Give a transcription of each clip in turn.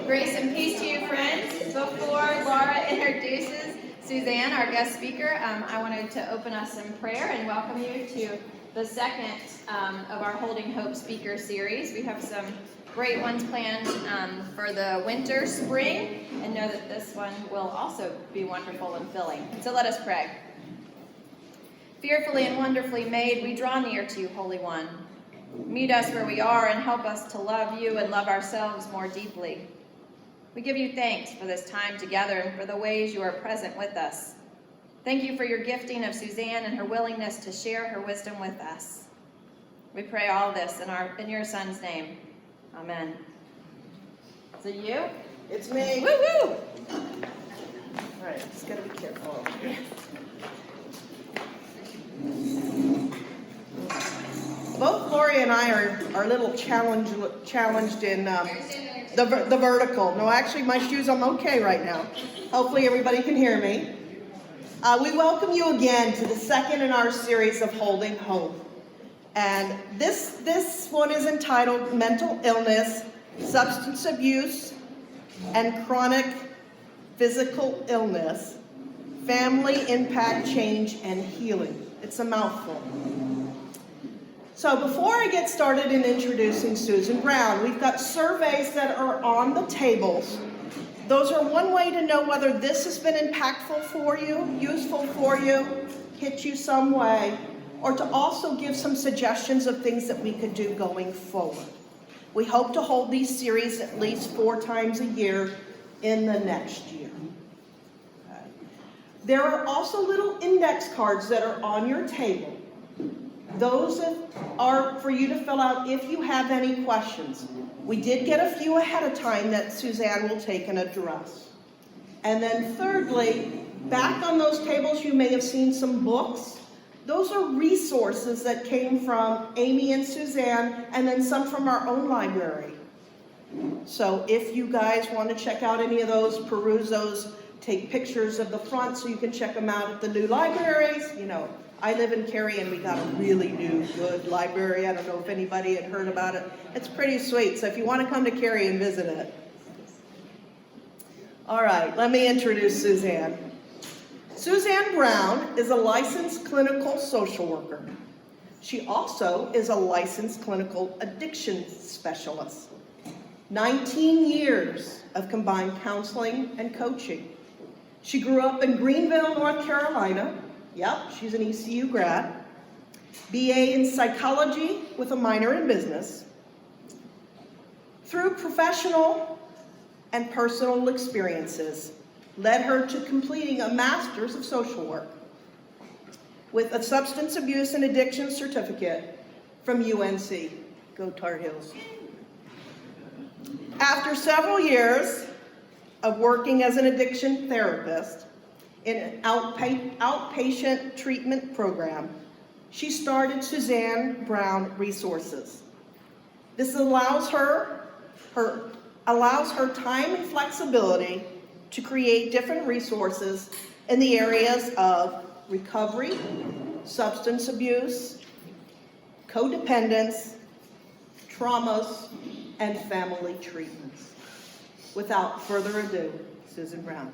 Grace and peace to you, friends. Before Laura introduces Suzanne, our guest speaker, I wanted to open us in prayer and welcome you to the second of our Holding Hope speaker series. We have some great ones planned for the winter, spring, and know that this one will also be wonderful and filling. So let us pray. Fearfully and wonderfully made, we draw near to you, Holy One. Meet us where we are and help us to love you and love ourselves more deeply. We give you thanks for this time together and for the ways you are present with us. Thank you for your gifting of Suzanne and her willingness to share her wisdom with us. We pray all this in your son's name. Amen. Is it you? It's me. Woo-woo! All right, just gotta be careful. Both Lori and I are a little challenged in the vertical. No, actually, my shoes, I'm okay right now. Hopefully everybody can hear me. We welcome you again to the second in our series of Holding Hope. And this one is entitled Mental Illness, Substance Abuse, and Chronic Physical Illness, Family Impact, Change, and Healing. It's a mouthful. So before I get started in introducing Susan Brown, we've got surveys that are on the tables. Those are one way to know whether this has been impactful for you, useful for you, hit you some way, or to also give some suggestions of things that we could do going forward. We hope to hold these series at least 4 times a year in the next year. Okay. There are also little index cards that are on your table. Those are for you to fill out if you have any questions. We did get a few ahead of time that Suzanne will take and address. And then thirdly, back on those tables you may have seen some books. Those are resources that came from Amy and Suzanne, and then some from our own library. So if you guys want to check out any of those, peruse those, take pictures of the front so you can check them out at the new libraries. You know, I live in Cary and we got a really new, good library. I don't know if anybody had heard about it. It's pretty sweet, so if you want to come to Cary and visit it. All right, let me introduce Suzanne. Suzanne Brown is a licensed clinical social worker. She also is a licensed clinical addiction specialist. 19 years of combined counseling and coaching. She grew up in Greenville, North Carolina. Yep, she's an ECU grad. BA in psychology with a minor in business. Through professional and personal experiences, led her to completing a master's of social work with a substance abuse and addiction certificate from UNC. Go Tar Heels. After several years of working as an addiction therapist in an outpatient treatment program, she started Suzanne Brown Resources. This allows her time and flexibility to create different resources in the areas of recovery, substance abuse, codependence, traumas, and family treatments. Without further ado, Susan Brown.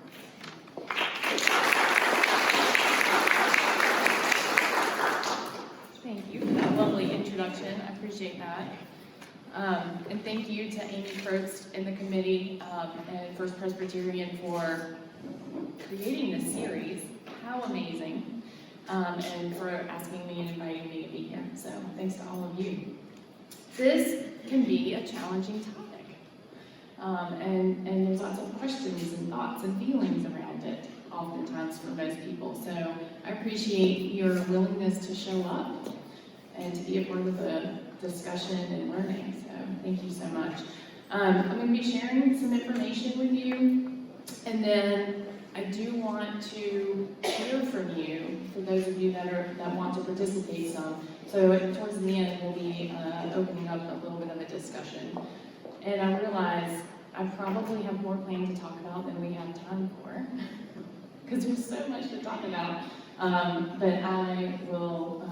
Thank you for that lovely introduction. I appreciate that. And thank you to Amy first and the committee and First Presbyterian for creating this series. How amazing. And for asking me and inviting me to be here. So thanks to all of you. This can be a challenging topic. And there's lots of questions and thoughts and feelings around it, oftentimes for most people. So I appreciate your willingness to show up and to be a part of the discussion and learning. So thank you so much. I'm going to be sharing some information with you, and then I do want to hear from you, for those of you that want to participate some. So towards the end, we'll be opening up a little bit of a discussion. And I realize I probably have more planned to talk about than we have time for, because there's so much to talk about. But I will,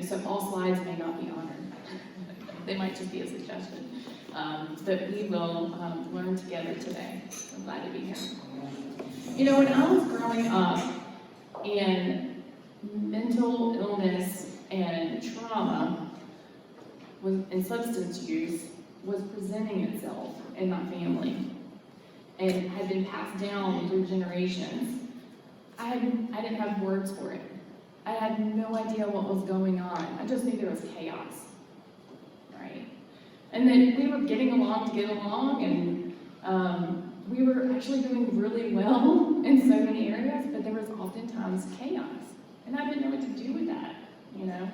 so all slides may not be honored. They might just be a suggestion. that we will learn together today. I'm glad to be here. You know, when I was growing up, and mental illness and trauma and substance use was presenting itself in my family and had been passed down through generations, I didn't have words for it. I had no idea what was going on. I just knew there was chaos, right? And then we were getting along to get along, and we were actually doing really well in so many areas, but there was oftentimes chaos. And I didn't know what to do with that, you know?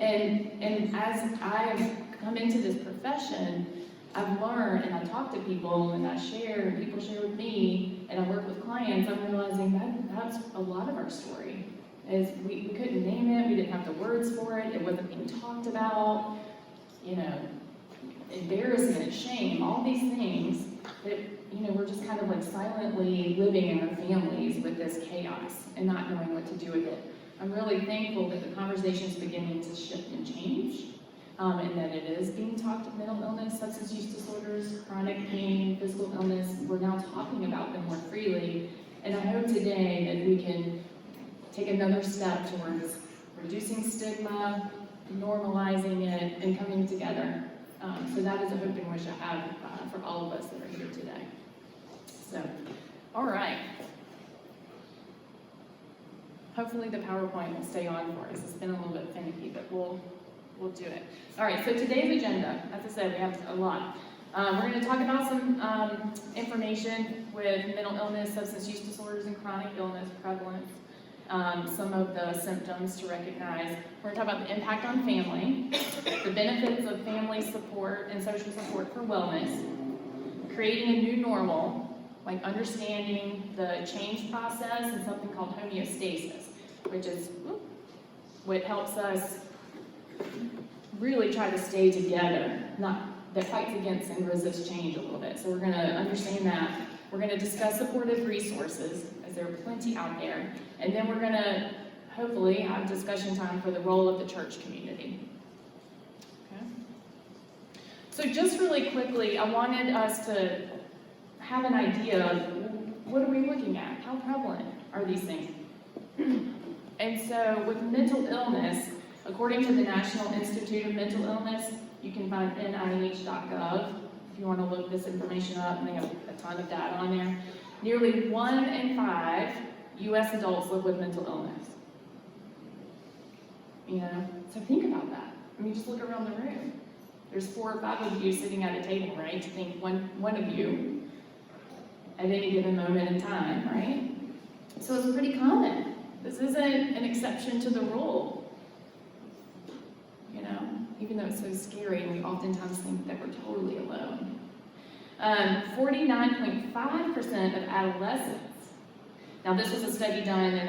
And as I've come into this profession, I've learned, and I talk to people, and I share, and people share with me, and I work with clients, I'm realizing that that's a lot of our story. Is we couldn't name it, we didn't have the words for it, it wasn't being talked about, you know, embarrassment, shame, all these things that, you know, we're just kind of like silently living in our families with this chaos and not knowing what to do with it. I'm really thankful that the conversation is beginning to shift and change, and that it is being talked about. Mental illness, substance use disorders, chronic pain, physical illness. We're now talking about them more freely, and I hope today that we can take another step towards reducing stigma, normalizing it, and coming together. So that is a hope and wish I have for all of us that are here today. So, all right. Hopefully the PowerPoint will stay on for us. It's been a little bit finicky, but we'll do it. All right, so today's agenda, as I said, we have a lot. We're going to talk about some information with mental illness, substance use disorders, and chronic illness prevalence. Some of the symptoms to recognize. We're going to talk about the impact on family, the benefits of family support and social support for wellness, creating a new normal, like understanding the change process, and something called homeostasis, which is what helps us really try to stay together, that fights against and resists change a little bit. So we're going to understand that. We're going to discuss supportive resources, as there are plenty out there. And then we're going to hopefully have discussion time for the role of the church community. Okay? So just really quickly, I wanted us to have an idea of what are we looking at? How prevalent are these things? And so with mental illness, according to the National Institute of Mental Illness, you can find nih.gov if you want to look this information up, and they have a ton of data on there. Nearly 1 in 5 U.S. adults live with mental illness. You know, so think about that. I mean, just look around the room. There's 4 or 5 of you sitting at a table, right? Think one of you at any given moment in time, right? So it's pretty common. This isn't an exception to the rule. You know, even though it's so scary, and we oftentimes think that we're totally alone. 49.5% of adolescents. Now, this was a study done in,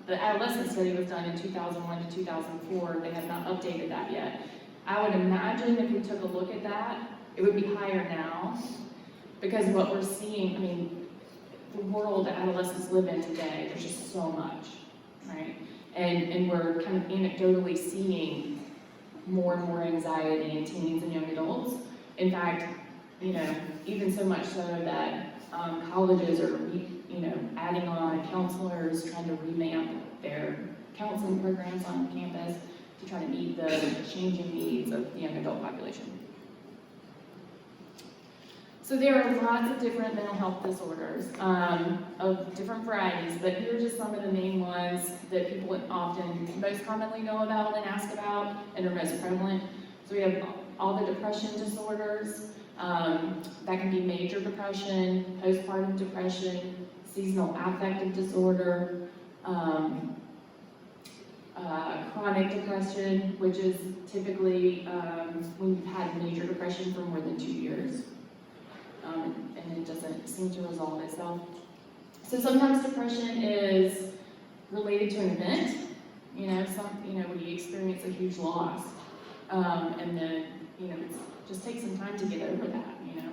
the adolescent study was done in 2001 to 2004. They have not updated that yet. I would imagine if we took a look at that, it would be higher now, because what we're seeing, I mean, the world that adolescents live in today, there's just so much, right? And we're kind of anecdotally seeing more and more anxiety in teens and young adults. In fact, you know, even so much so that colleges are, you know, adding on counselors, trying to revamp their counseling programs on campus to try to meet the changing needs of the young adult population. So there are lots of different mental health disorders of different varieties, but here are just some of the main ones that people often most commonly know about and ask about and are most prevalent. So we have all the depression disorders. That can be major depression, postpartum depression, seasonal affective disorder, chronic depression, which is typically when you've had major depression for more than 2 years. And it doesn't seem to resolve itself. So sometimes depression is related to an event, you know, when you experience a huge loss, and then, you know, it just takes some time to get over that, you know.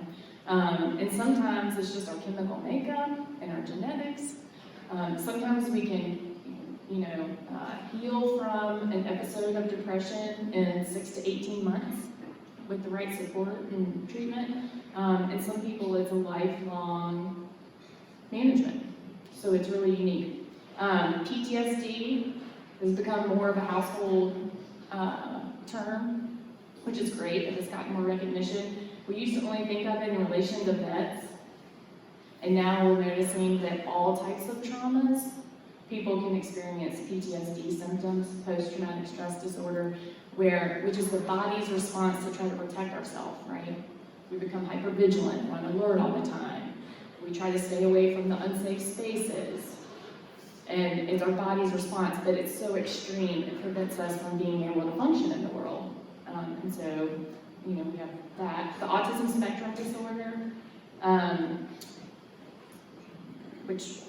And sometimes it's just our chemical makeup and our genetics. Sometimes we can, you know, heal from an episode of depression in 6 to 18 months. with the right support and treatment. And some people, it's a lifelong management. So it's really unique. PTSD has become more of a household term, which is great, that it's gotten more recognition. We used to only think of it in relation to vets, and now we're noticing that all types of traumas, people can experience PTSD symptoms, post-traumatic stress disorder, which is the body's response to try to protect ourselves, right? We become hypervigilant, we're on alert all the time. We try to stay away from the unsafe spaces. And it's our body's response, but it's so extreme, it prevents us from being able to function in the world. And so, we have that. The autism spectrum disorder, which,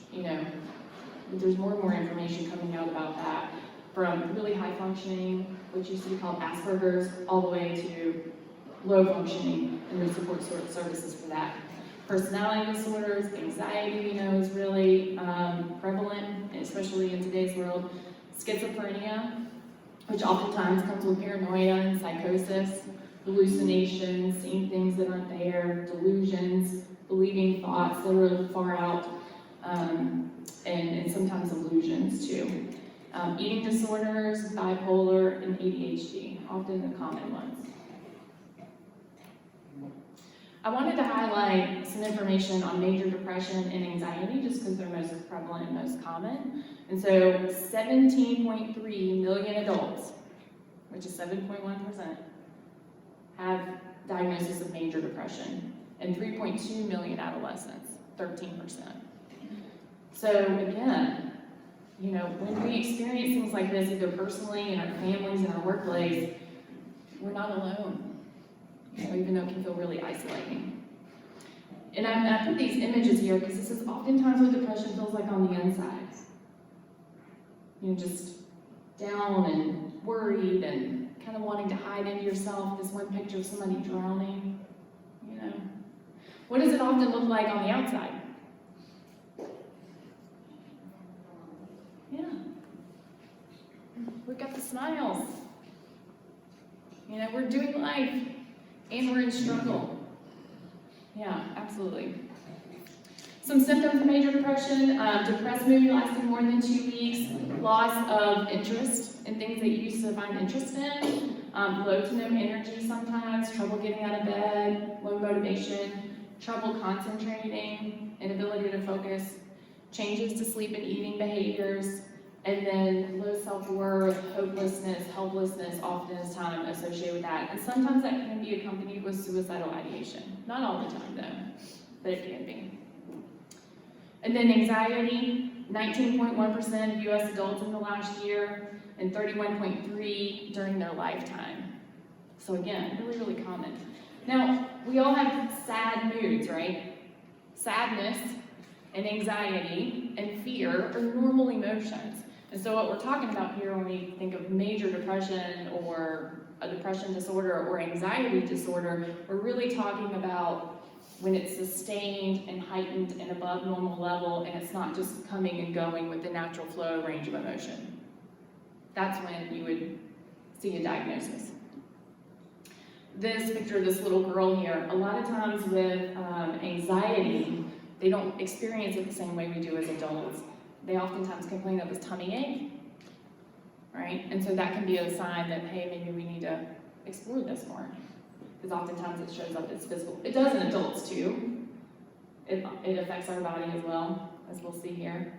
there's more and more information coming out about that, from really high functioning, which used to be called Asperger's, all the way to low functioning, and there's support services for that. Personality disorders, anxiety, is really prevalent, especially in today's world. Schizophrenia, which oftentimes comes with paranoia and psychosis, hallucinations, seeing things that aren't there, delusions, believing thoughts that are far out, and sometimes illusions too. Eating disorders, bipolar, and ADHD, often the common ones. I wanted to highlight some information on major depression and anxiety just because they're most prevalent and most common. And so 17.3 million adults, which is 7.1%, have diagnosis of major depression, and 3.2 million adolescents, 13%. So again, when we experience things like this, either personally, in our families, in our workplace, we're not alone. Even though it can feel really isolating. And I put these images here because this is oftentimes what depression feels like on the inside. Just down and worried and kind of wanting to hide into yourself. This one picture of somebody drowning. What does it often look like on the outside? Yeah. We've got the smiles. We're doing life. And we're in struggle. Yeah, absolutely. Some symptoms of major depression: depressed mood lasting more than 2 weeks, loss of interest in things that you used to find interest in, low to no energy sometimes, trouble getting out of bed, low motivation, trouble concentrating, inability to focus, changes to sleep and eating behaviors, and then low self-worth, hopelessness, helplessness, often is time associated with that. And sometimes that can be accompanied with suicidal ideation. Not all the time though, but it can be. And then anxiety, 19.1% of US adults in the last year, and 31.3% during their lifetime. So again, really, really common. Now, we all have sad moods, right? Sadness and anxiety and fear are normal emotions. And so what we're talking about here when we think of major depression or a depression disorder or anxiety disorder, we're really talking about when it's sustained and heightened and above normal level, and it's not just coming and going with the natural flow range of emotion. That's when you would see a diagnosis. This picture of this little girl here, a lot of times with anxiety, they don't experience it the same way we do as adults. They oftentimes complain of this tummy ache, right? And so that can be a sign that, hey, maybe we need to explore this more. Because oftentimes it shows up as physical. It does in adults too. It affects our body as well, as we'll see here.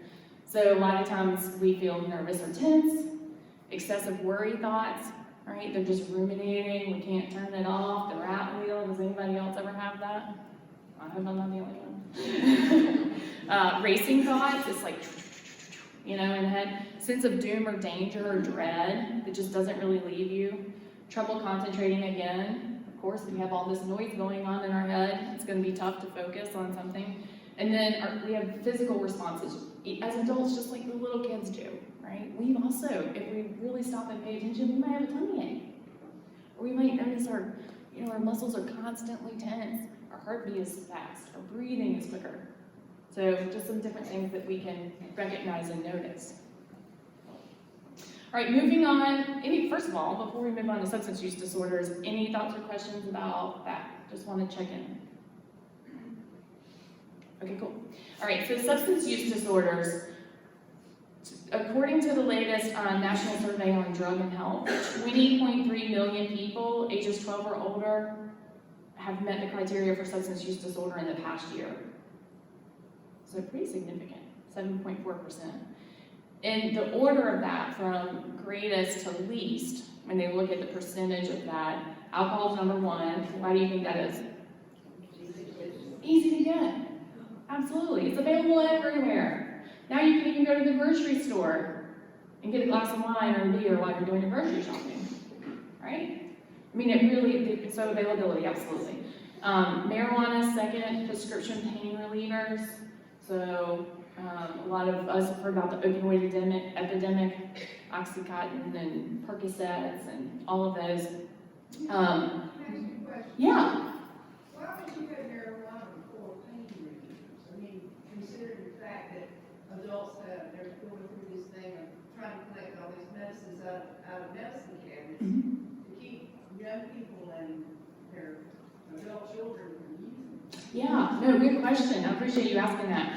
So a lot of times we feel nervous or tense, excessive worry thoughts, right? They're just ruminating, we can't turn it off, the rat wheel. Does anybody else ever have that? I hope I'm not the only one. Racing thoughts, it's like, in the head. Sense of doom or danger or dread that just doesn't really leave you. Trouble concentrating again. Of course, we have all this noise going on in our head. It's going to be tough to focus on something. And then we have physical responses. As adults, just like the little kids do, right? We also, if we really stop and pay attention, we might have a tummy ache. Or we might notice our muscles are constantly tense. Our heartbeat is fast. Our breathing is quicker. So just some different things that we can recognize and notice. right, moving on. First of all, before we move on to substance use disorders, any thoughts or questions about that? Just want to check in. Okay, cool. All right, so substance use disorders. According to the latest National Survey on Drug and Health, 20.3 million people ages 12 or older have met the criteria for substance use disorder in the past year. So pretty significant, 7.4%. In the order of that, from greatest to least, when they look at the percentage of that, alcohol is number one. Why do you think that is? Easy to get. Absolutely. It's available everywhere. Now you can even go to the grocery store and get a glass of wine or a beer while you're doing your grocery shopping. Right? I mean, it's so availability, absolutely. Marijuana, second, prescription pain relievers. So a lot of us have heard about the opioid epidemic, Oxycontin and Percocets and all of those. Yeah. Why would you have marijuana for pain relievers? I mean, considering the fact that adults they're going through this thing of trying to collect all these medicines out of medicine cabinets to keep young people and their adult children from using them. Yeah, no, good question. I appreciate you asking that.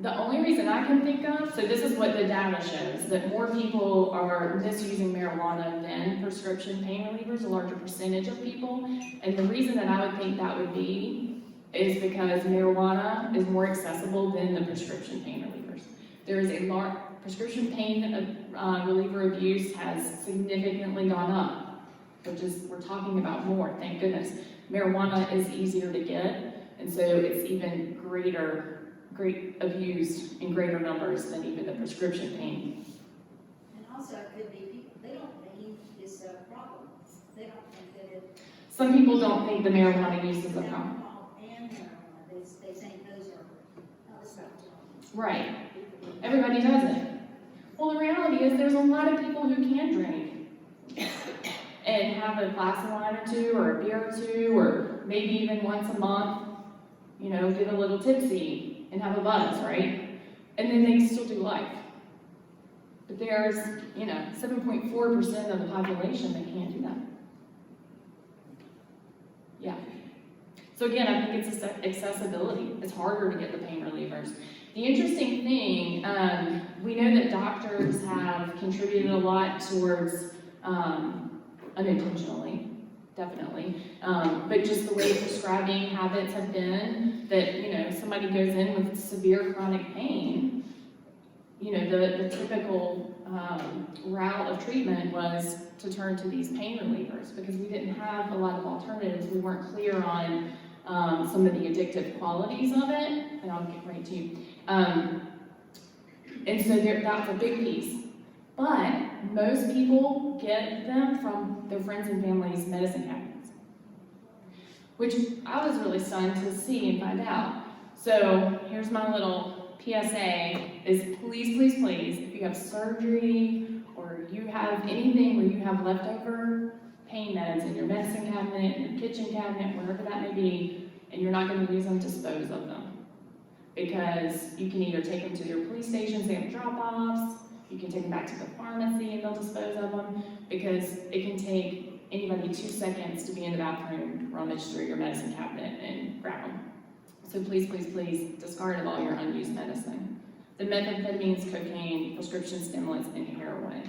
The only reason I can think of, so this is what the data shows, that more people are misusing marijuana than prescription pain relievers, a larger percentage of people. And the reason that I would think that would be is because marijuana is more accessible than the prescription pain relievers. There is a large, prescription pain reliever abuse has significantly gone up, which is, we're talking about more, thank goodness. Marijuana is easier to get, and so it's even great abused in greater numbers than even the prescription pain. And also, it could be people, they don't think it's a problem. They don't think that it. Some people don't think the marijuana use is a problem. Alcohol and marijuana, they think those are, it's not wrong. Right. Everybody does it. Well, the reality is there's a lot of people who can drink and have a glass of wine or two, or a beer or two, or maybe even once a month, you know, get a little tipsy and have a buzz, right? And then they still do life. But there's, 7.4% of the population that can't do that. Yeah. So again, I think it's accessibility. It's harder to get the pain relievers. The interesting thing, we know that doctors have contributed a lot towards, unintentionally, definitely, but just the way prescribing habits have been, that, somebody goes in with severe chronic pain, the typical route of treatment was to turn to these pain relievers because we didn't have a lot of alternatives. We weren't clear on some of the addictive qualities of it, and I'll get right to you. And so that's a big piece. But most people get them from their friends and family's medicine cabinets, which I was really stunned to see and find out. So here's my little PSA, is please, please, please, if you have surgery or you have anything where you have leftover pain meds in your medicine cabinet, in your kitchen cabinet, wherever that may be, and you're not going to use them, dispose of them. Because you can either take them to your police stations, they have drop-offs, you can take them back to the pharmacy and they'll dispose of them, because it can take anybody 2 seconds to be in the bathroom, rummage through your medicine cabinet and grab them. So please, please, please discard of all your unused medicine. The methamphetamines, cocaine, prescription stimulants, and heroin.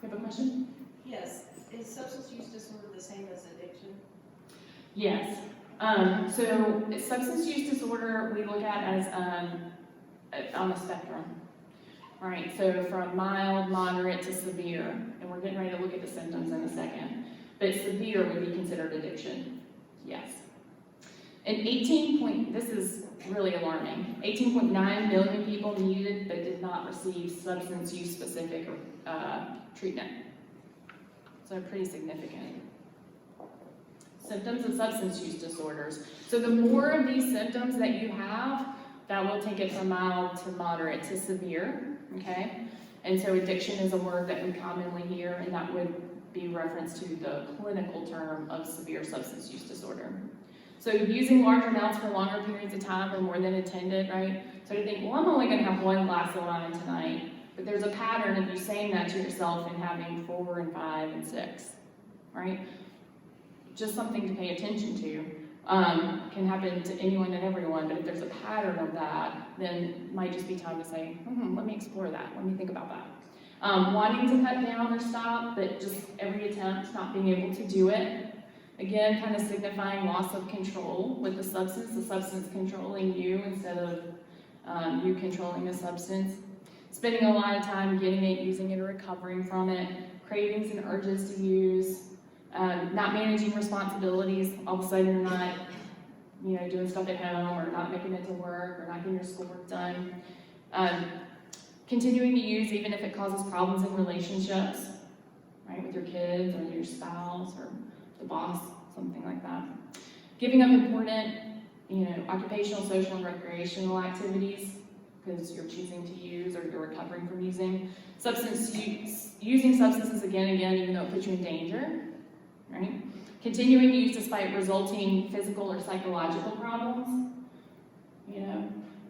You have a question? Yes. Is substance use disorder the same as addiction? Yes. So substance use disorder we look at as on a spectrum. All right, so from mild, moderate to severe, and we're getting ready to look at the symptoms in a second. But severe would be considered addiction, yes. And this is really alarming, 18.9 million people needed but did not receive substance use specific treatment. So pretty significant. Symptoms of substance use disorders. So the more of these symptoms that you have, that will take it from mild to moderate to severe, okay? And so addiction is a word that we commonly hear, and that would be reference to the clinical term of severe substance use disorder. So using large amounts for longer periods of time or more than intended, right? So to think, well, I'm only gonna have one glass of wine tonight, But there's a pattern of you saying that to yourself and having 4 and 5 and 6, right? Just something to pay attention to. Can happen to anyone and everyone, but if there's a pattern of that, then it might just be time to say, let me explore that, let me think about that. Wanting to cut down or stop, but just every attempt not being able to do it. Again, kind of signifying loss of control with the substance controlling you instead of you controlling the substance. Spending a lot of time getting it, using it, or recovering from it. Cravings and urges to use. Not managing responsibilities. All of a sudden you're not, doing stuff at home, or not making it to work, or not getting your schoolwork done. Continuing to use even if it causes problems in relationships, right, with your kids or your spouse or the boss, something like that. Giving up important, occupational, social, and recreational activities because you're choosing to use or you're recovering from using. Using substances again and again even though it puts you in danger, right? Continuing to use despite resulting physical or psychological problems,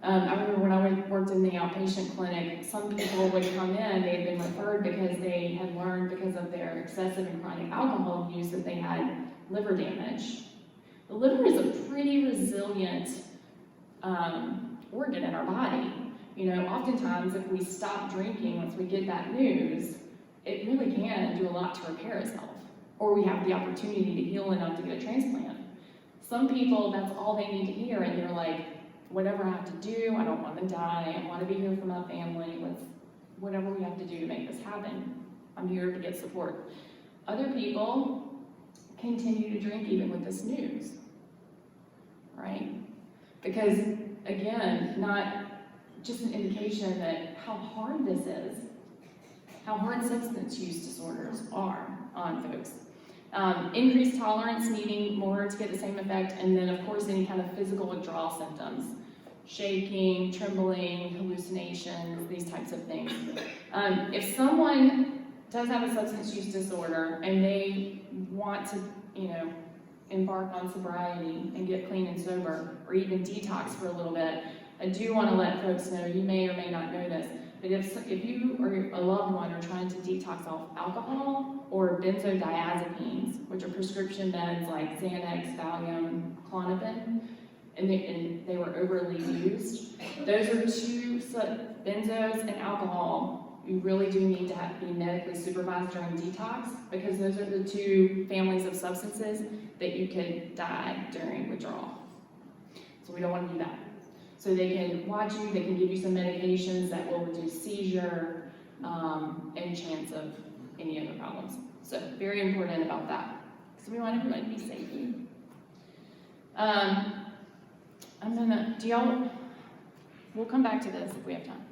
I remember when I worked in the outpatient clinic, some people would come in, they had been referred because they had learned because of their excessive and chronic alcohol use that they had liver damage. The liver is a pretty resilient organ in our body. Oftentimes if we stop drinking, once we get that news, it really can do a lot to repair itself. Or we have the opportunity to heal enough to get a transplant. Some people, that's all they need to hear, and they're like, whatever I have to do, I don't want to die, I want to be here for my family, whatever we have to do to make this happen. I'm here to get support. Other people continue to drink even with this news, right? Because, again, not just an indication that how hard this is, how hard substance use disorders are on folks. Increased tolerance, needing more to get the same effect, and then of course any kind of physical withdrawal symptoms. Shaking, trembling, hallucinations, these types of things. If someone does have a substance use disorder and they want to, embark on sobriety and get clean and sober, or even detox for a little bit, I do want to let folks know, you may or may not know this, but if you or a loved one are trying to detox off alcohol or benzodiazepines, which are prescription meds like Xanax, Valium, Klonopin, and they were overly used, those are two, benzos and alcohol, you really do need to be medically supervised during detox, because those are the two families of substances that you could die during withdrawal. So we don't want to do that. So they can watch you, they can give you some medications that will reduce seizure and chance of any other problems. So very important about that. So we want everybody to be safe. We'll come back to this if we have time.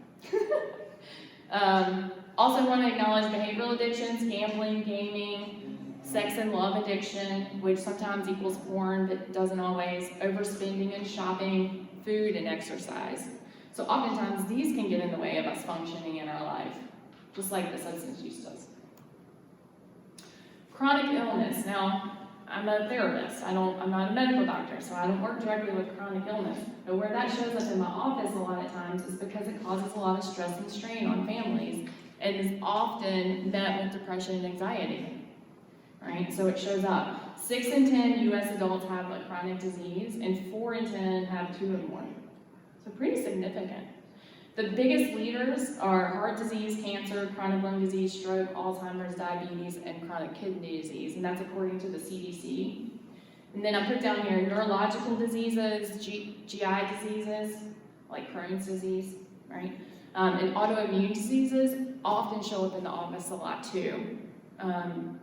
Also want to acknowledge behavioral addictions, gambling, gaming, sex and love addiction, which sometimes equals porn, but doesn't always, overspending and shopping, food and exercise. So oftentimes these can get in the way of us functioning in our life, just like the substance use does. Chronic illness. Now, I'm a therapist. I'm not a medical doctor, so I don't work directly with chronic illness. But where that shows up in my office a lot of times is because it causes a lot of stress and strain on families and is often met with depression and anxiety. Right? So it shows up. 6 in 10 U.S. adults have a chronic disease, and 4 in 10 have 2 or more. So pretty significant. The biggest leaders are heart disease, cancer, chronic lung disease, stroke, Alzheimer's, diabetes, and chronic kidney disease, and that's according to the CDC. And then I put down here neurological diseases, GI diseases, like Crohn's disease, right? And autoimmune diseases often show up in the office a lot too,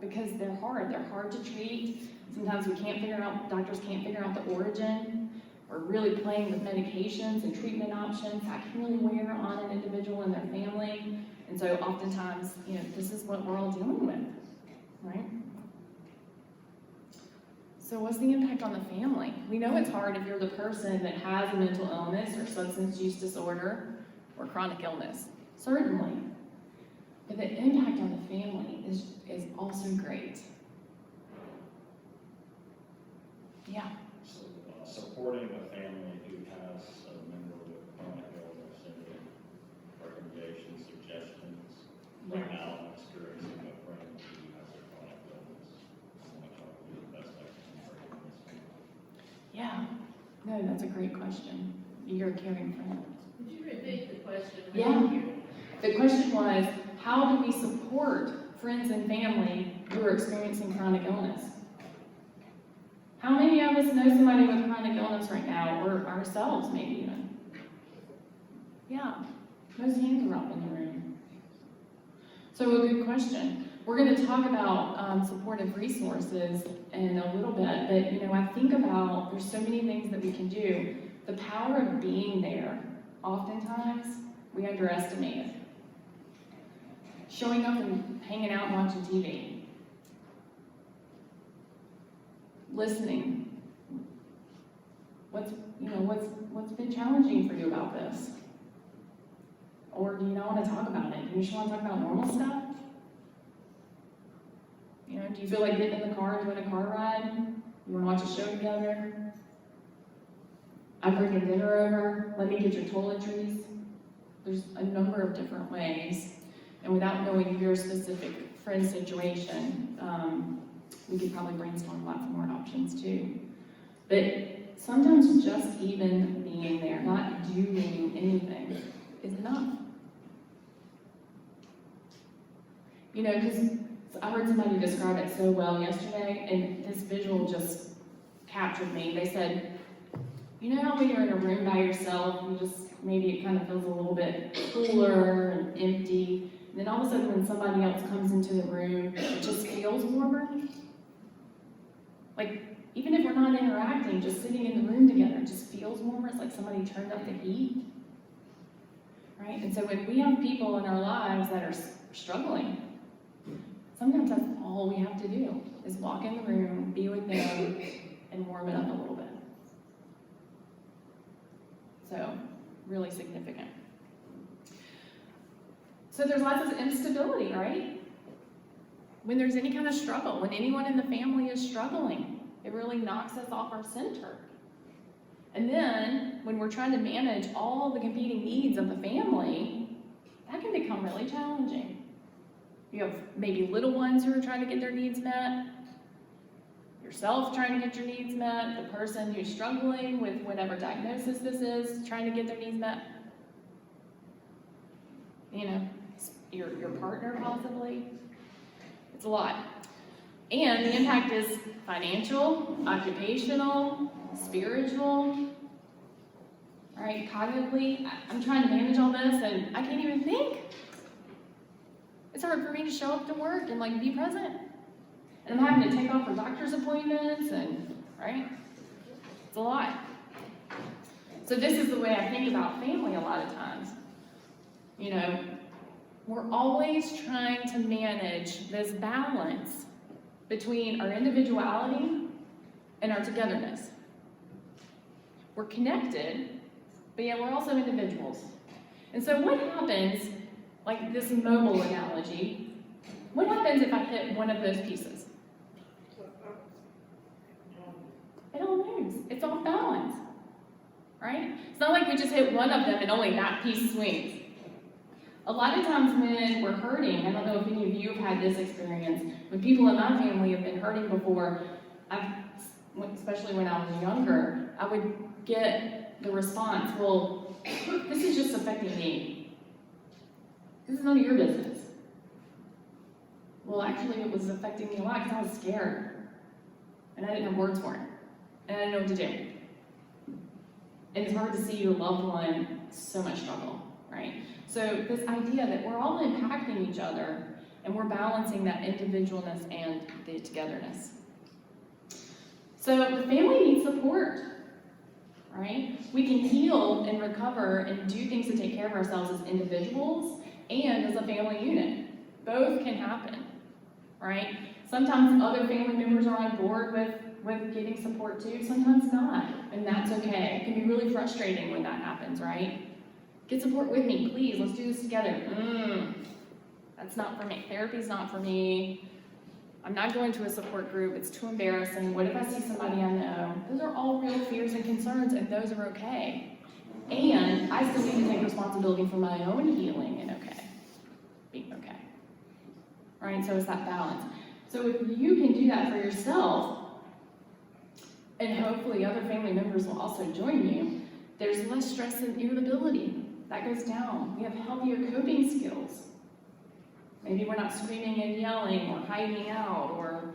because they're hard to treat. Sometimes doctors can't figure out the origin. Or really playing with medications and treatment options that can really wear on an individual and their family. And so oftentimes, this is what we're all dealing with, right? So what's the impact on the family? We know it's hard if you're the person that has a mental illness or substance use disorder or chronic illness, certainly. But the impact on the family is also great. Yeah. Supporting a family who has a member with chronic illness, and recommendations, suggestions No, that's a great question. You're a caring friend. Could you repeat the question? Yeah. The question was, how do we support friends and family who are experiencing chronic illness? How many of us know somebody with chronic illness right now, or ourselves maybe even? Yeah, those hands are up in the room. So a good question. We're going to talk about supportive resources in a little bit, but you know, I think about there's so many things that we can do. The power of being there, oftentimes we underestimate it. Showing up and hanging out and watching TV. Listening. What's been challenging for you about this? Or do you not want to talk about it? Do you just want to talk about normal stuff? You know, do you feel like getting in the car and doing a car ride? You want to watch a show together? I'm bringing dinner over. Let me get your toiletries. There's a number of different ways. And without knowing your specific friend situation, we could probably brainstorm lots more options too. But sometimes just even being there, not doing anything, is enough. You know, because I heard somebody describe it so well yesterday, and this visual just captured me. They said, you know how when you're in a room by yourself, you just, maybe it kind of feels a little bit cooler and empty, and then all of a sudden when somebody else comes into the room, it just feels warmer? Like, even if we're not interacting, just sitting in the room together, it just feels warmer. It's like somebody turned up the heat, right? And so when we have people in our lives that are struggling, sometimes that's all we have to do, is walk in the room, be with them, and warm it up a little bit. So, really significant. So there's lots of instability, right? When there's any kind of struggle, when anyone in the family is struggling, it really knocks us off our center. And then, when we're trying to manage all the competing needs of the family, that can become really challenging. You have maybe little ones who are trying to get their needs met, yourself trying to get your needs met, the person who's struggling with whatever diagnosis this is, trying to get their needs met. You know, your partner possibly. It's a lot. And the impact is financial, occupational, spiritual, right? Cognitively. I'm trying to manage all this and I can't even think. It's hard for me to show up to work and like be present. And I'm having to take off for doctor's appointments and, right? It's a lot. So this is the way I think about family a lot of times. You know, we're always trying to manage this balance between our individuality and our togetherness. We're connected, but yet we're also individuals. And so what happens, like this mobile analogy, what happens if I hit one of those pieces? It all moves. It's off balance, right? It's not like we just hit one of them and only that piece swings. A lot of times when we're hurting, I don't know if any of you have had this experience, when people in my family have been hurting before, especially when I was younger, I would get the response, well, this is just affecting me. This is none of your business. Well, actually, it was affecting me a lot because I was scared. And I didn't have words for it. And I didn't know what to do. And it's hard to see your loved one so much struggle, right? So this idea that we're all impacting each other and we're balancing that individualness and the togetherness. So the family needs support, right? We can heal and recover and do things to take care of ourselves as individuals and as a family unit. Both can happen, right? Sometimes other family members are on board with getting support too, sometimes not, and that's okay. It can be really frustrating when that happens, right? Get support with me, please, let's do this together. That's not for me. Therapy's not for me. I'm not going to a support group, it's too embarrassing. What if I see somebody I know? Those are all real fears and concerns, and those are okay. And I still need to take responsibility for my own healing and being okay. Right, so it's that balance. So if you can do that for yourself, and hopefully other family members will also join you, there's less stress and irritability. That goes down. We have healthier coping skills. Maybe we're not screaming and yelling or hiding out or,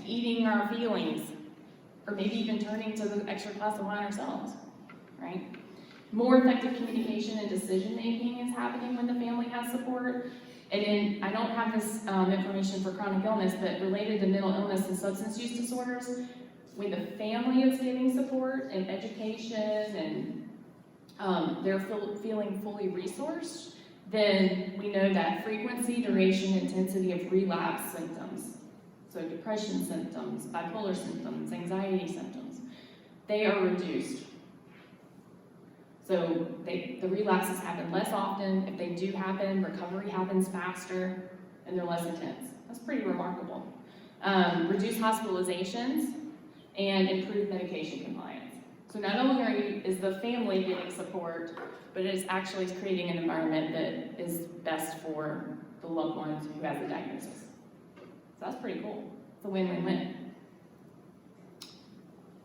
eating our feelings, or maybe even turning to the extra glass of wine ourselves, right? More effective communication and decision-making is happening when the family has support. And then, I don't have this information for chronic illness, but related to mental illness and substance use disorders, when the family is getting support and education and they're feeling fully resourced, then we know that frequency, duration, intensity of relapse symptoms, so depression symptoms, bipolar symptoms, anxiety symptoms, they are reduced. So the relapses happen less often. If they do happen, recovery happens faster, and they're less intense. That's pretty remarkable. Reduced hospitalizations and improved medication compliance. So not only is the family getting support, but it's actually creating an environment that is best for the loved ones who have the diagnosis. So that's pretty cool. It's a win-win-win.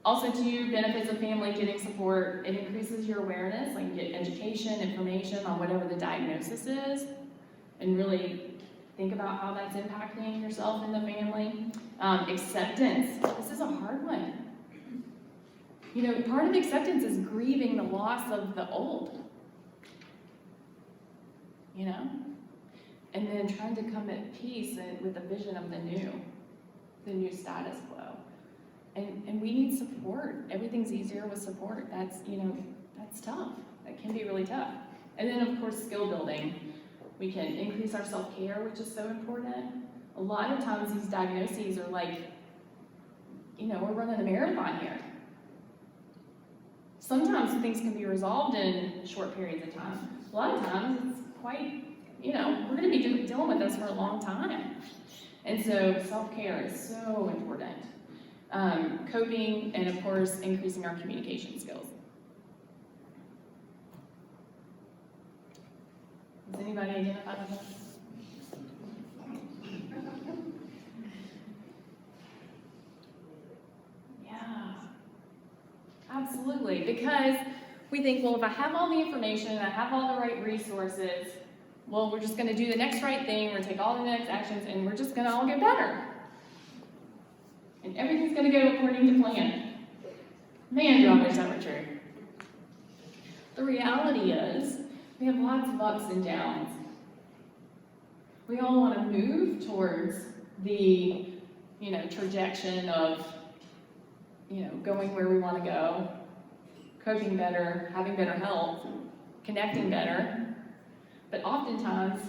Also, too, benefits of family getting support, it increases your awareness, like you get education, information on whatever the diagnosis is, and really think about how that's impacting yourself and the family. Acceptance, this is a hard one. Part of acceptance is grieving the loss of the old, and then trying to come at peace with the vision of the new status quo. And we need support. Everything's easier with support. That's tough. That can be really tough. And then, of course, skill building. We can increase our self-care, which is so important. A lot of times these diagnoses are like, we're running a marathon here. Sometimes things can be resolved in short periods of time. A lot of times it's quite, we're going to be dealing with this for a long time. And so self-care is so important. Coping, and of course, increasing our communication skills. Does anybody identify with this? Yeah, absolutely. Because we think, well, if I have all the information and I have all the right resources, well, we're just going to do the next right thing, we're going to take all the next actions, and we're just going to all get better. And everything's going to go according to plan. Man, do I wish that were true. The reality is, we have lots of ups and downs. We all want to move towards the, trajectory of, going where we want to go, coping better, having better health, connecting better. But oftentimes,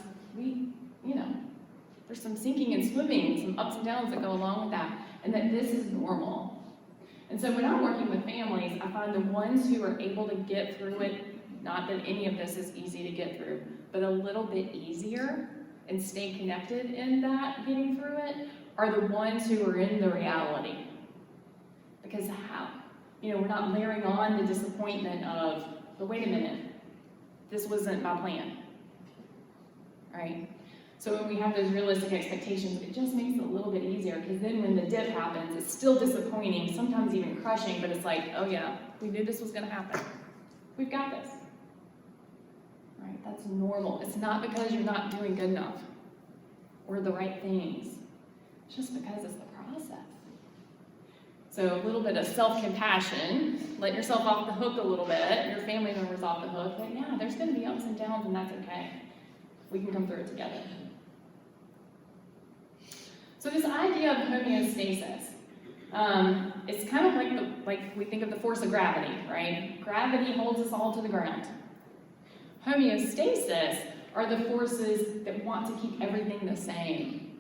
there's some sinking and swimming, some ups and downs that go along with that, and that this is normal. And so when I'm working with families, I find the ones who are able to get through it, not that any of this is easy to get through, but a little bit easier and stay connected in that getting through it, are the ones who are in the reality. Because we're not layering on the disappointment of, but wait a minute, this wasn't my plan, right? So when we have those realistic expectations, it just makes it a little bit easier, because then when the dip happens, it's still disappointing, sometimes even crushing, but it's like, oh yeah, we knew this was gonna happen. We've got this. Right? That's normal. It's not because you're not doing good enough or the right things. It's just because it's the process. So a little bit of self-compassion, let yourself off the hook a little bit, your family members off the hook, but yeah, there's gonna be ups and downs, and that's okay. We can come through it together. So this idea of homeostasis, it's kind of like we think of the force of gravity, right? Gravity holds us all to the ground. Homeostasis are the forces that want to keep everything the same.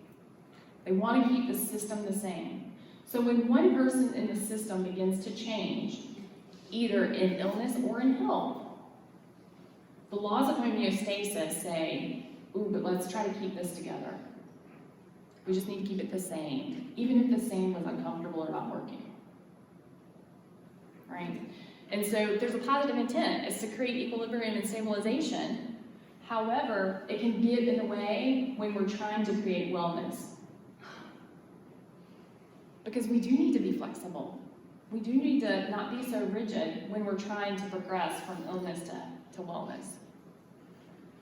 They want to keep the system the same. So when one person in the system begins to change, either in illness or in health, the laws of homeostasis say, ooh, but let's try to keep this together. We just need to keep it the same, even if the same was uncomfortable or not working. Right? And so there's a positive intent. It's to create equilibrium and stabilization. However, it can get in the way when we're trying to create wellness. Because we do need to be flexible. We do need to not be so rigid when we're trying to progress from illness to wellness.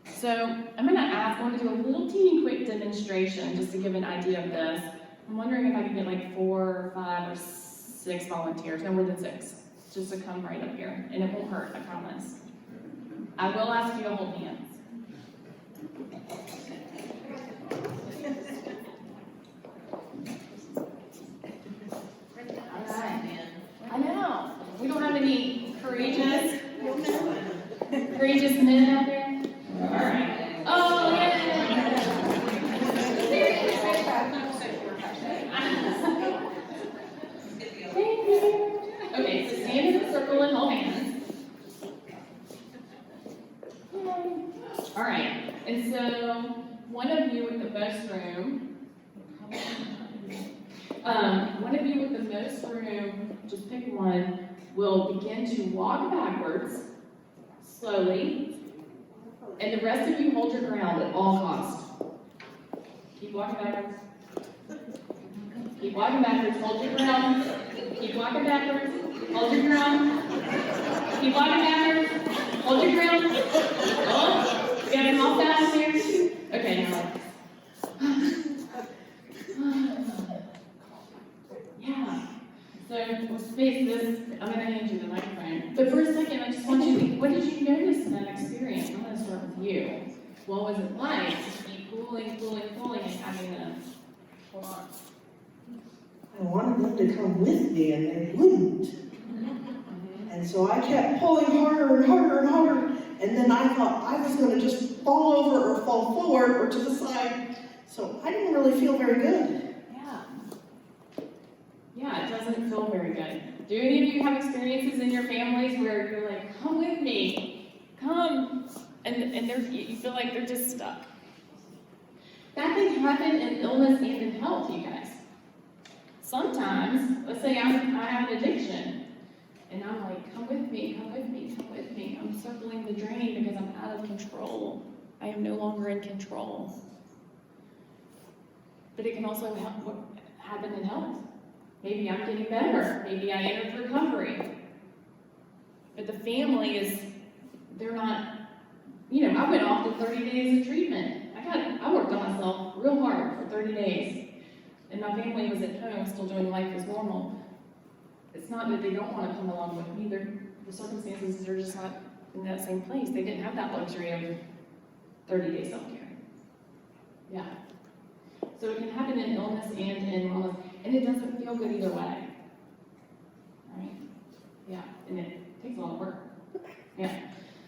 So I'm I want to do a little teeny quick demonstration just to give an idea of this. I'm wondering if I can get like 4, 5, or 6 volunteers, no more than 6, just to come right up here. And it won't hurt, I promise. I will ask you to hold hands. All right. I know. We don't have any courageous men out there. All right. Oh, yeah. Thank you. Okay, so stand in a circle and hold hands. All right. And so one of you with the most room, just pick one, will begin to walk backwards slowly, and the rest of you hold your ground at all costs. Keep walking backwards. Keep walking backwards. Hold your ground. Keep walking backwards. Hold your ground. Keep walking backwards. Hold your ground. Oh, you gotta come off fast here. Okay, now. Yeah. So we'll space this. I'm gonna hand you the microphone. But for a second, I just want you to think, what did you notice in that experience? I'm gonna start with you. What was it like to keep pulling, and having to hold on? I wanted them to come with me and they wouldn't. And so I kept pulling harder and harder and harder. And then I thought I was going to just fall over or fall forward or to the side. So I didn't really feel very good. Yeah, it doesn't feel very good. Do any of you have experiences in your families where you're like, come with me, come, and you feel like they're just stuck? That can happen in illness and in health, you guys. Sometimes, let's say I have an addiction, and I'm like, come with me, come with me, come with me. I'm circling the drain because I'm out of control. I am no longer in control. But it can also happen in health. Maybe I'm getting better. Maybe I entered recovery. But the family they're not, I went off to 30 days of treatment. I worked on myself real hard for 30 days. And my family was at home still doing life as normal. It's not that they don't want to come along with me. The circumstances are just not in that same place. They didn't have that luxury of 30-day self-care. Yeah. So it can happen in illness and in wellness, and it doesn't feel good either way. Right? Yeah, and it takes a lot of work. Yeah.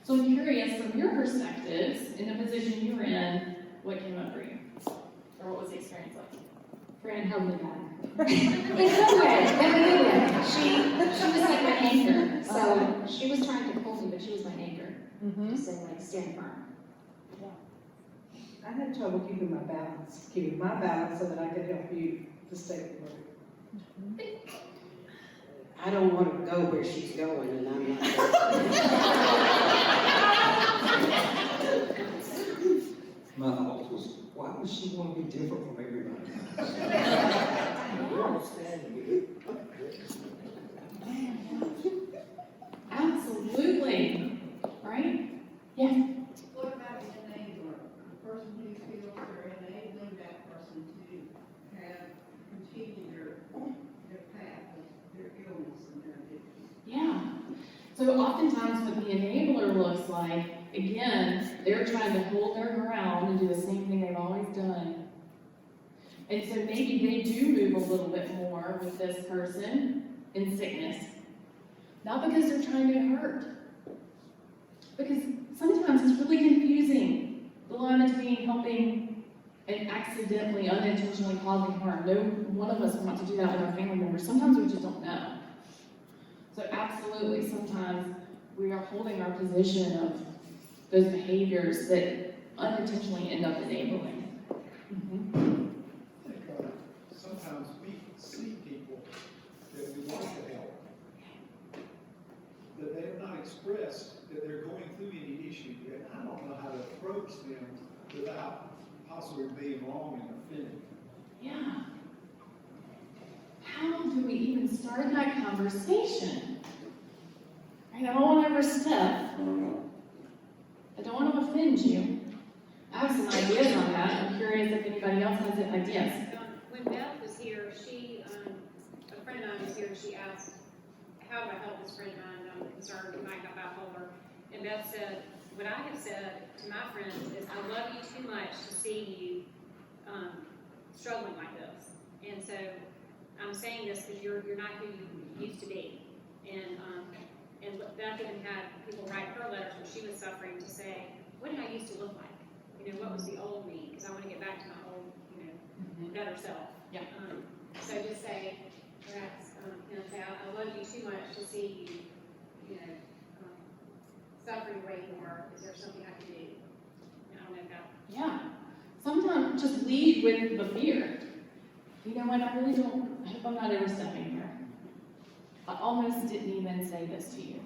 So I'm curious, from your perspectives, in the position you were in, what came up for you? Or what was the experience like? Fran, help me back. In a good way. She was like my anchor. So she was trying to pull me, but she was my anchor. To say, like, stand firm. I had trouble keeping my balance so that I could help you to stay with her. I don't want to go where she's going, and I'm not going. My thought was, why would she want to be different from everybody else? Absolutely. Right? Yeah. What about an enabler? A person who feels they're enabling that person to have continue their path of their illness and their addiction. Yeah. So oftentimes what the enabler looks like, again, they're trying to hold their ground and do the same thing they've always done. And so maybe they do move a little bit more with this person in sickness. Not because they're trying to hurt. Because sometimes it's really confusing, the line between helping and accidentally, unintentionally causing harm. No one of us wants to do that with our family members. Sometimes we just don't know. So absolutely, sometimes we are holding our position of those behaviors that unintentionally end up enabling. Sometimes we see people that we want to help, that they have not expressed that they're going through any issue yet. I don't know how to approach them without possibly being wrong and offending. Yeah. How start that conversation. Right? I don't want to overstep. I don't want to offend you. I have some ideas on that. I'm curious if anybody else has any ideas. When Beth was here, a friend of mine was here, she asked, how do I help this friend of mine? I'm concerned he might have bipolar. And Beth said, what I have said to my friends is, I love you too much to see you struggling like this. And so I'm saying this because you're not who you used to be. And Beth even had people write her letters when she was suffering to say, what did I used to look like? You know, what was the old me? Because I want to get back to my old, better self. Yeah. So just say, perhaps, say, I love you too much to see you, suffering way more. Is there something I can do? I don't know if that. Yeah. Sometimes just lead with the fear. You know what, I really don't, I hope I'm not overstepping here. I almost didn't even say this to you.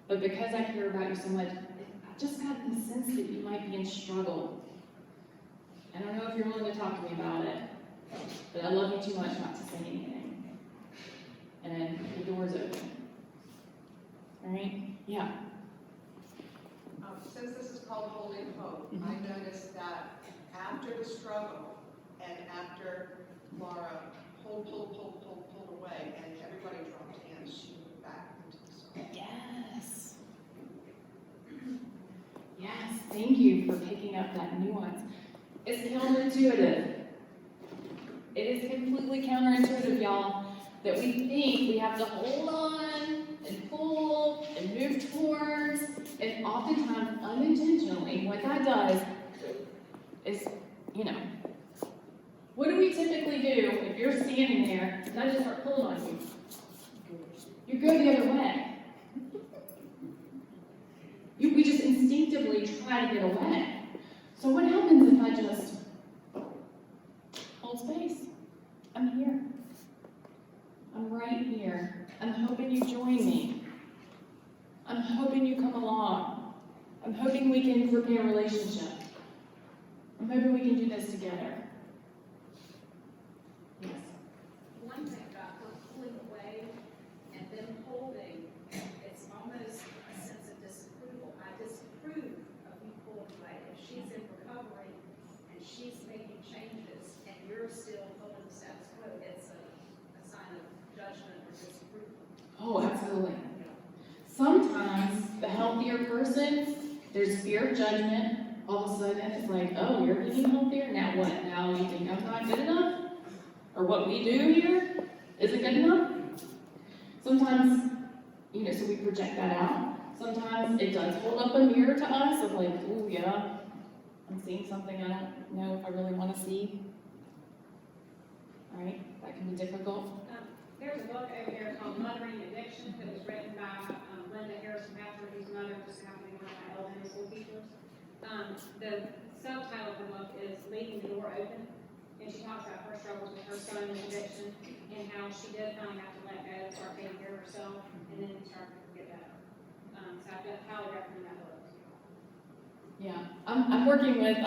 But because I care about you so much, I just got the sense that you might be in struggle. I don't know if you're willing to talk to me about it, but I love you too much not to say anything. And the door's open. All right? Yeah. Since this is called Holding Hope, I noticed that after the struggle and after Laura pulled away and everybody dropped hands, she moved back into the struggle. Yes. Yes, thank you for picking up that nuance. It's counterintuitive. It is completely counterintuitive, y'all, that we think we have to hold on and pull and move towards, and oftentimes unintentionally, what that does is, what do we typically do if you're standing there and I just start pulling on you? You go the other way. We just instinctively try to get away. So what happens if I just hold space? I'm here. I'm right here. I'm hoping you join me. I'm hoping you come along. I'm hoping we can repair a relationship. I'm hoping we can do this together. Yes. One thing about her pulling away and then holding, it's almost a sense of disapproval. I disapprove of you pulling away. If she's in recovery and she's making changes and you're still holding the status quo, it's a sign of judgment or disapproval. Oh, absolutely. Sometimes the healthier person, there's fear of judgment. All of a sudden, it's like, oh, you're getting healthier? Now what? Now you think I'm not good enough? Or what we do here isn't good enough? Sometimes, so we project that out. Sometimes it does hold up a mirror to us of like, oh yeah, I'm seeing something I don't know if I really want to see. All right, that can be difficult. There's a book over here called Mothering Addiction that was written by Linda Harrison Patrick, whose mother just happened to be one of my elementary school teachers. The subtitle of the book is Leaving the Door Open, and she talks about her struggles with her son with addiction and how she did finally have to let go, start taking care of herself, and then start to get better. So I highly recommend that book. Yeah, I'm working with,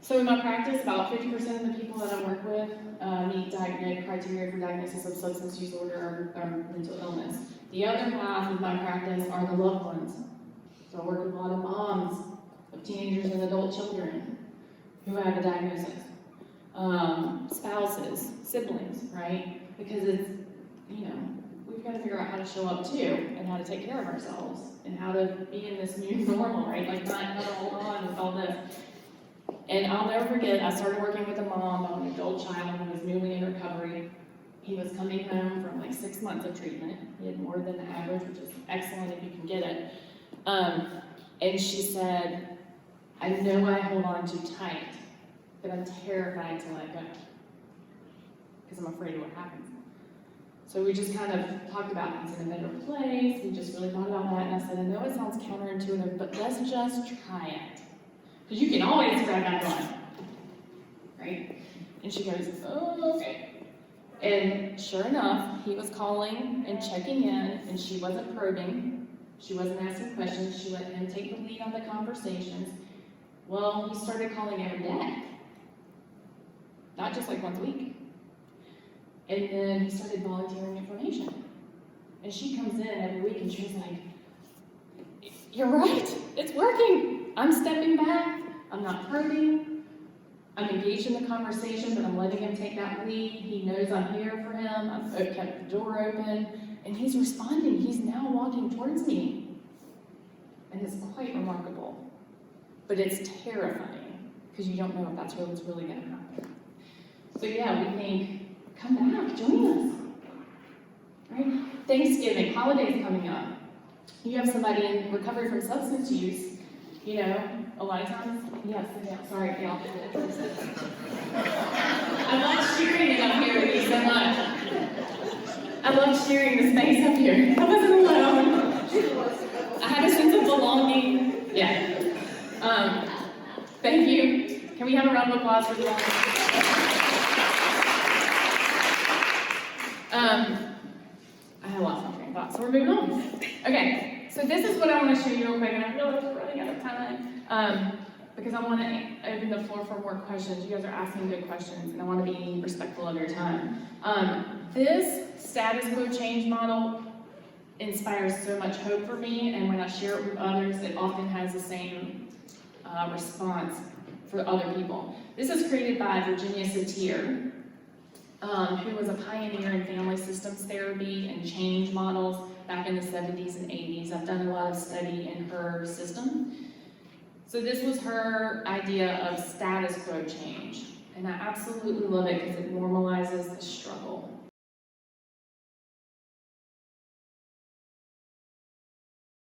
so in my practice, about 50% of the people that I work with meet criteria for diagnosis of substance use disorder or mental illness. The other half of my practice are the loved ones. So I work with a lot of moms of teenagers and adult children who have a diagnosis. Spouses, siblings, right? Because it's, we've got to figure out how to show up too and how to take care of ourselves and how to be in this new normal, right? Like not hold on with all this. And I'll never forget, I started working with a mom on an adult child who was newly in recovery. He was coming home from like 6 months of treatment. He had more than the average, which is excellent if you can get it. And she said, I know I hold on too tight, but I'm terrified to let go because I'm afraid of what happens. So we just kind of talked about things in a better place. We just really thought about that. And I said, I know it sounds counterintuitive, but let's just try it. Because you can always grab back on, right? And she goes, oh, okay. And sure enough, he was calling and checking in, and she wasn't probing. She wasn't asking questions. She let him take the lead on the conversations. Well, he started calling every day. Not just like once a week. And then he started volunteering information. And she comes in every week and she's like, "You're right, it's working. I'm stepping back, I'm not hurting, I'm engaged in the conversation, but I'm letting him take that lead. He knows I'm here for him, I've kept the door open, and he's responding. He's now walking towards me." And it's quite remarkable. But it's terrifying, because you don't know if that's what's really gonna happen. So yeah, we think, come back, join us. Right? Thanksgiving, holidays coming up. You have somebody in recovery from substance use, you know, a lot of times, yes, yeah, sorry, y'all. I love sharing it up here with you so much. I love sharing the space up here. I wasn't alone. I had a sense of belonging. Yeah. Thank you. Can we have a round of applause for belonging? I lost my train of thought, so we're moving on. Okay, so this is what I want to show you real quick, and I realize we're running out of time, because I want to open the floor for more questions. You guys are asking good questions, and I want to be respectful of your time. This status quo change model inspires so much hope for me, and when I share it with others, it often has the same response for other people. This is created by Virginia Satir, who was a pioneer in family systems therapy and change models back in the 70s and 80s. I've done a lot of study in her system. So this was her idea of status quo change. And I absolutely love it because it normalizes the struggle.